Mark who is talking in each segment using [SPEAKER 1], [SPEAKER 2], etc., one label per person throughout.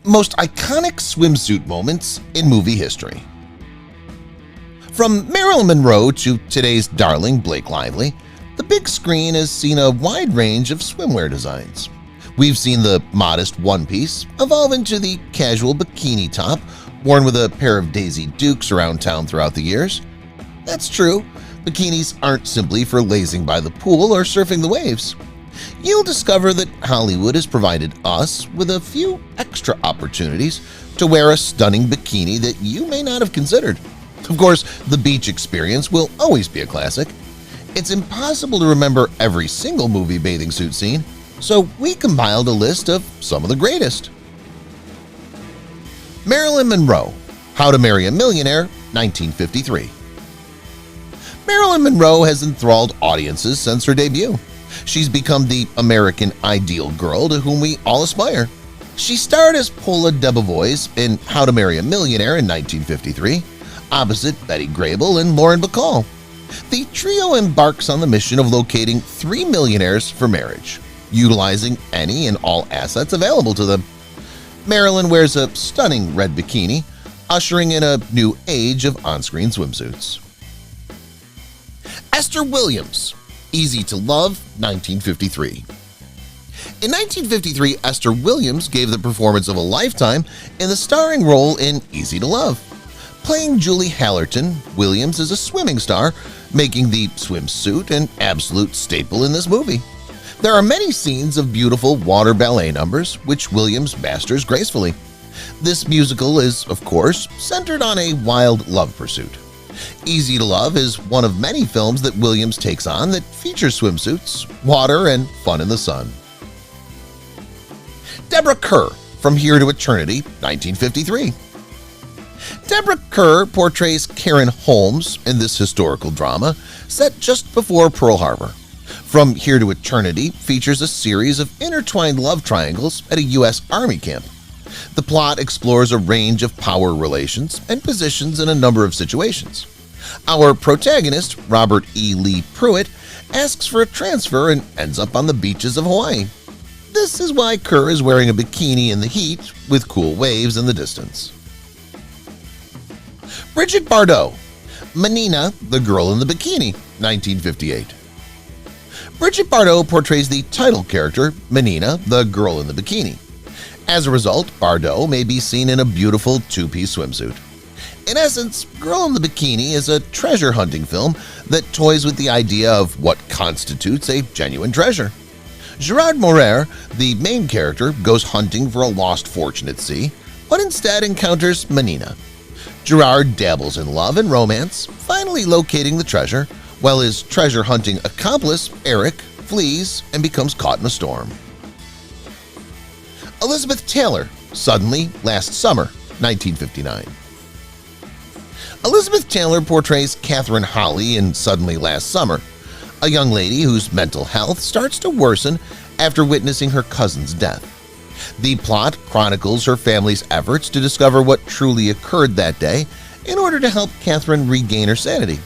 [SPEAKER 1] Most iconic swimsuit moments in movie history. From Marilyn Monroe to today's darling Blake Lively, the big screen has seen a wide range of swimwear designs. We've seen the modest one-piece evolve into the casual bikini top worn with a pair of Daisy Dukes around town throughout the years. That's true, bikinis aren't simply for lazing by the pool or surfing the waves. You'll discover that Hollywood has provided us with a few extra opportunities to wear a stunning bikini that you may not have considered. Of course, the beach experience will always be a classic. It's impossible to remember every single movie bathing suit scene, so we compiled a list of some of the greatest. Marilyn Monroe, How to Marry a Millionaire, 1953. Marilyn Monroe has enthralled audiences since her debut. She's become the American ideal girl to whom we all aspire. She starred as Paula Debevoise in How to Marry a Millionaire in 1953, opposite Betty Grable and Lauren Bacall. The trio embarks on the mission of locating 3 millionaires for marriage, utilizing any and all assets available to them. Marilyn wears a stunning red bikini, ushering in a new age of on-screen swimsuits. Esther Williams, Easy to Love, 1953. In 1953, Esther Williams gave the performance of a lifetime in the starring role in Easy to Love. Playing Julie Hallerton, Williams is a swimming star, making the swimsuit an absolute staple in this movie. There are many scenes of beautiful water ballet numbers, which Williams masters gracefully. This musical is, of course, centered on a wild love pursuit. Easy to Love is one of many films that Williams takes on that features swimsuits, water, and fun in the sun. Deborah Kerr, From Here to Eternity, 1953. Deborah Kerr portrays Karen Holmes in this historical drama set just before Pearl Harbor. From Here to Eternity features a series of intertwined love triangles at a U.S. Army camp. The plot explores a range of power relations and positions in a number of situations. Our protagonist, Robert E. Lee Pruitt, asks for a transfer and ends up on the beaches of Hawaii. This is why Kerr is wearing a bikini in the heat with cool waves in the distance. Brigitte Bardot, Menina, the Girl in the Bikini, 1958. Brigitte Bardot portrays the title character, Menina, the Girl in the Bikini. As a result, Bardot may be seen in a beautiful two-piece swimsuit. In essence, Girl in the Bikini is a treasure hunting film that toys with the idea of what constitutes a genuine treasure. Gerard Morer, the main character, goes hunting for a lost fortune at sea, but instead encounters Menina. Gerard dabbles in love and romance, finally locating the treasure, while his treasure hunting accomplice, Eric, flees and becomes caught in a storm. Elizabeth Taylor, Suddenly Last Summer, 1959. Elizabeth Taylor portrays Catherine Holly in Suddenly Last Summer, a young lady whose mental health starts to worsen after witnessing her cousin's death. The plot chronicles her family's efforts to discover what truly occurred that day in order to help Catherine regain her sanity.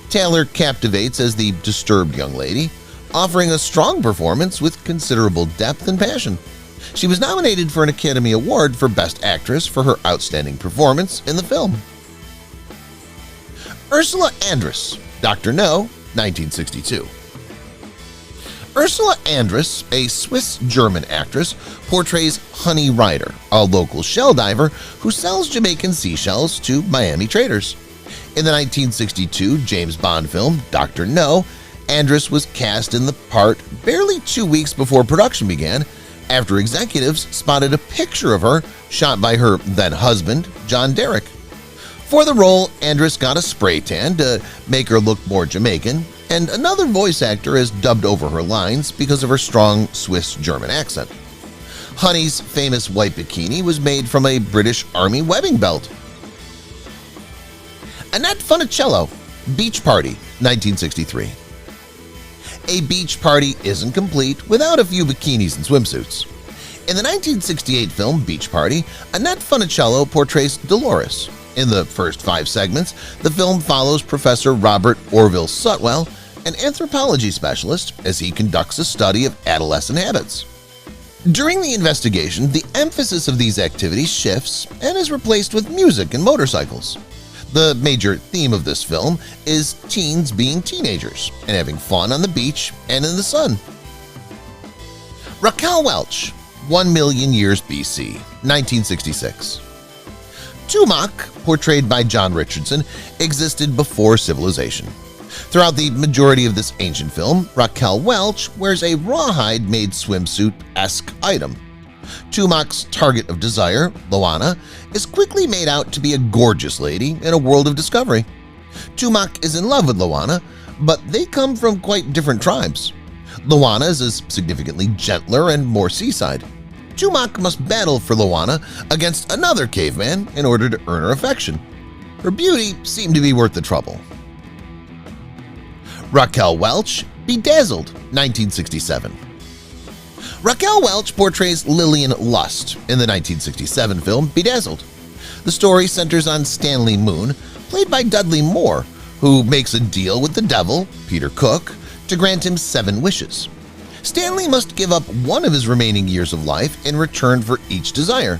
[SPEAKER 1] Taylor captivates as the disturbed young lady, offering a strong performance with considerable depth and passion. She was nominated for an Academy Award for Best Actress for her outstanding performance in the film. Ursula Andress, Dr. No, 1962. Ursula Andress, a Swiss-German actress, portrays Honey Ryder, a local shell diver who sells Jamaican seashells to Miami traders. In the 1962 James Bond film Dr. No, Andress was cast in the part barely 2 weeks before production began, after executives spotted a picture of her shot by her then-husband, John Derrick. For the role, Andress got a spray tan to make her look more Jamaican, and another voice actor has dubbed over her lines because of her strong Swiss-German accent. Honey's famous white bikini was made from a British Army webbing belt. Annette Funicello, Beach Party, 1963. A beach party isn't complete without a few bikinis and swimsuits. In the 1968 film Beach Party, Annette Funicello portrays Dolores. In the first 5 segments, the film follows Professor Robert Orville Sutwell, an anthropology specialist, as he conducts a study of adolescent habits. During the investigation, the emphasis of these activities shifts and is replaced with music and motorcycles. The major theme of this film is teens being teenagers and having fun on the beach and in the sun. Raquel Welch, 1 million years BC, 1966. Tumac, portrayed by John Richardson, existed before civilization. Throughout the majority of this ancient film, Raquel Welch wears a rawhide-made swimsuit-esque item. Tumac's target of desire, Loana, is quickly made out to be a gorgeous lady in a world of discovery. Tumac is in love with Loana, but they come from quite different tribes. Loana's is significantly gentler and more seaside. Tumac must battle for Loana against another caveman in order to earn her affection. Her beauty seemed to be worth the trouble. Raquel Welch, Bedazzled, 1967. Raquel Welch portrays Lillian Lust in the 1967 film Bedazzled. The story centers on Stanley Moon, played by Dudley Moore, who makes a deal with the devil, Peter Cook, to grant him 7 wishes. Stanley must give up one of his remaining years of life in return for each desire.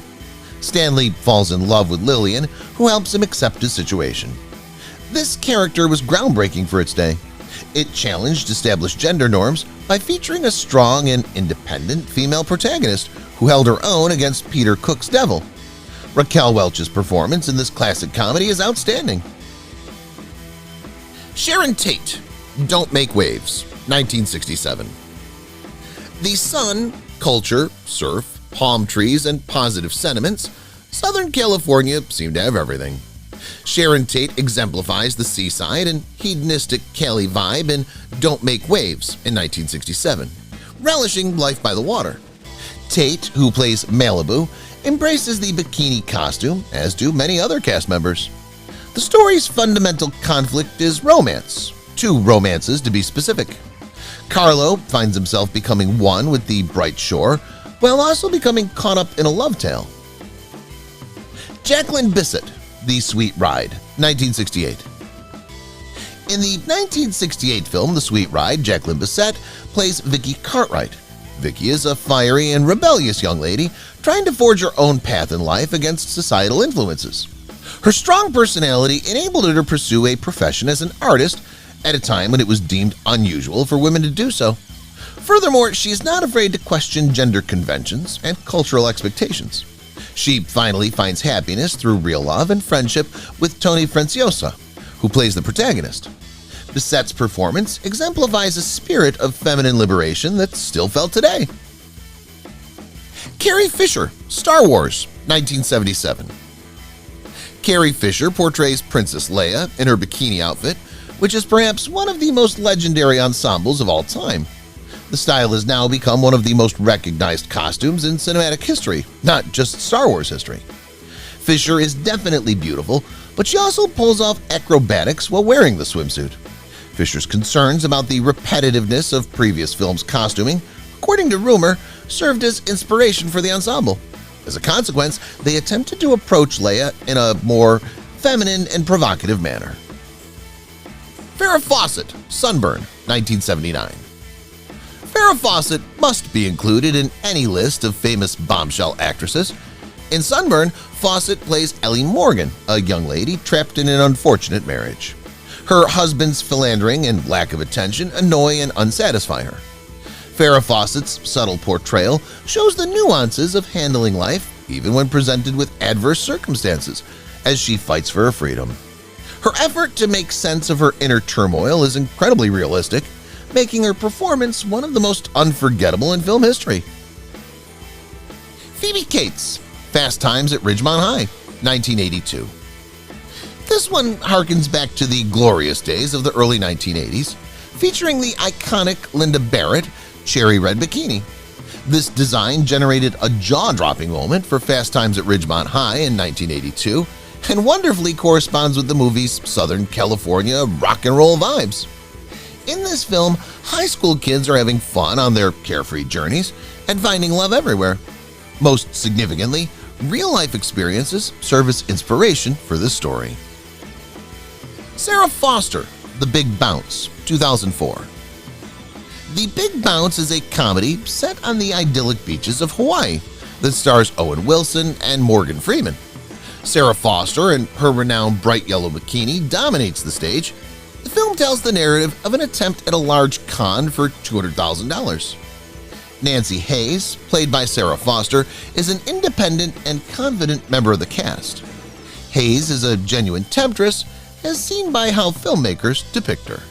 [SPEAKER 1] Stanley falls in love with Lillian, who helps him accept his situation. This character was groundbreaking for its day. It challenged established gender norms by featuring a strong and independent female protagonist who held her own against Peter Cook's devil. Raquel Welch's performance in this classic comedy is outstanding. Sharon Tate, Don't Make Waves, 1967. The sun, culture, surf, palm trees, and positive sentiments, Southern California seemed to have everything. Sharon Tate exemplifies the seaside and hedonistic Cali vibe in Don't Make Waves in 1967, relishing life by the water. Tate, who plays Malibu, embraces the bikini costume, as do many other cast members. The story's fundamental conflict is romance, 2 romances to be specific. Carlo finds himself becoming one with the bright shore, while also becoming caught up in a love tale. Jacqueline Bisset, The Sweet Ride, 1968. In the 1968 film The Sweet Ride, Jacqueline Bisset plays Vicky Cartwright. Vicky is a fiery and rebellious young lady trying to forge her own path in life against societal influences. Her strong personality enabled her to pursue a profession as an artist at a time when it was deemed unusual for women to do so. Furthermore, she is not afraid to question gender conventions and cultural expectations. She finally finds happiness through real love and friendship with Tony Franciosa, who plays the protagonist. Bisset's performance exemplifies a spirit of feminine liberation that's still felt today. Carrie Fisher, Star Wars, 1977. Carrie Fisher portrays Princess Leia in her bikini outfit, which is perhaps one of the most legendary ensembles of all time. The style has now become one of the most recognized costumes in cinematic history, not just Star Wars history. Fisher is definitely beautiful, but she also pulls off acrobatics while wearing the swimsuit. Fisher's concerns about the repetitiveness of previous films' costuming, according to rumor, served as inspiration for the ensemble. As a consequence, they attempted to approach Leia in a more feminine and provocative manner. Farrah Fawcett, Sunburn, 1979. Farrah Fawcett must be included in any list of famous bombshell actresses. In Sunburn, Fawcett plays Ellie Morgan, a young lady trapped in an unfortunate marriage. Her husband's philandering and lack of attention annoy and unsatisfy her. Farrah Fawcett's subtle portrayal shows the nuances of handling life even when presented with adverse circumstances, as she fights for her freedom. Her effort to make sense of her inner turmoil is incredibly realistic, making her performance one of the most unforgettable in film history. Phoebe Cates, Fast Times at Ridgemont High, 1982. This one harkens back to the glorious days of the early 1980s, featuring the iconic Linda Barrett cherry red bikini. This design generated a jaw-dropping moment for Fast Times at Ridgemont High in 1982 and wonderfully corresponds with the movie's Southern California rock and roll vibes. In this film, high school kids are having fun on their carefree journeys and finding love everywhere. Most significantly, real-life experiences serve as inspiration for this story. Sarah Foster, The Big Bounce, 2004. The Big Bounce is a comedy set on the idyllic beaches of Hawaii that stars Owen Wilson and Morgan Freeman. Sarah Foster in her renowned bright yellow bikini dominates the stage. The film tells the narrative of an attempt at a large con for $200,000. Nancy Hayes, played by Sarah Foster, is an independent and confident member of the cast. Hayes is a genuine temptress, as seen by how filmmakers depict her.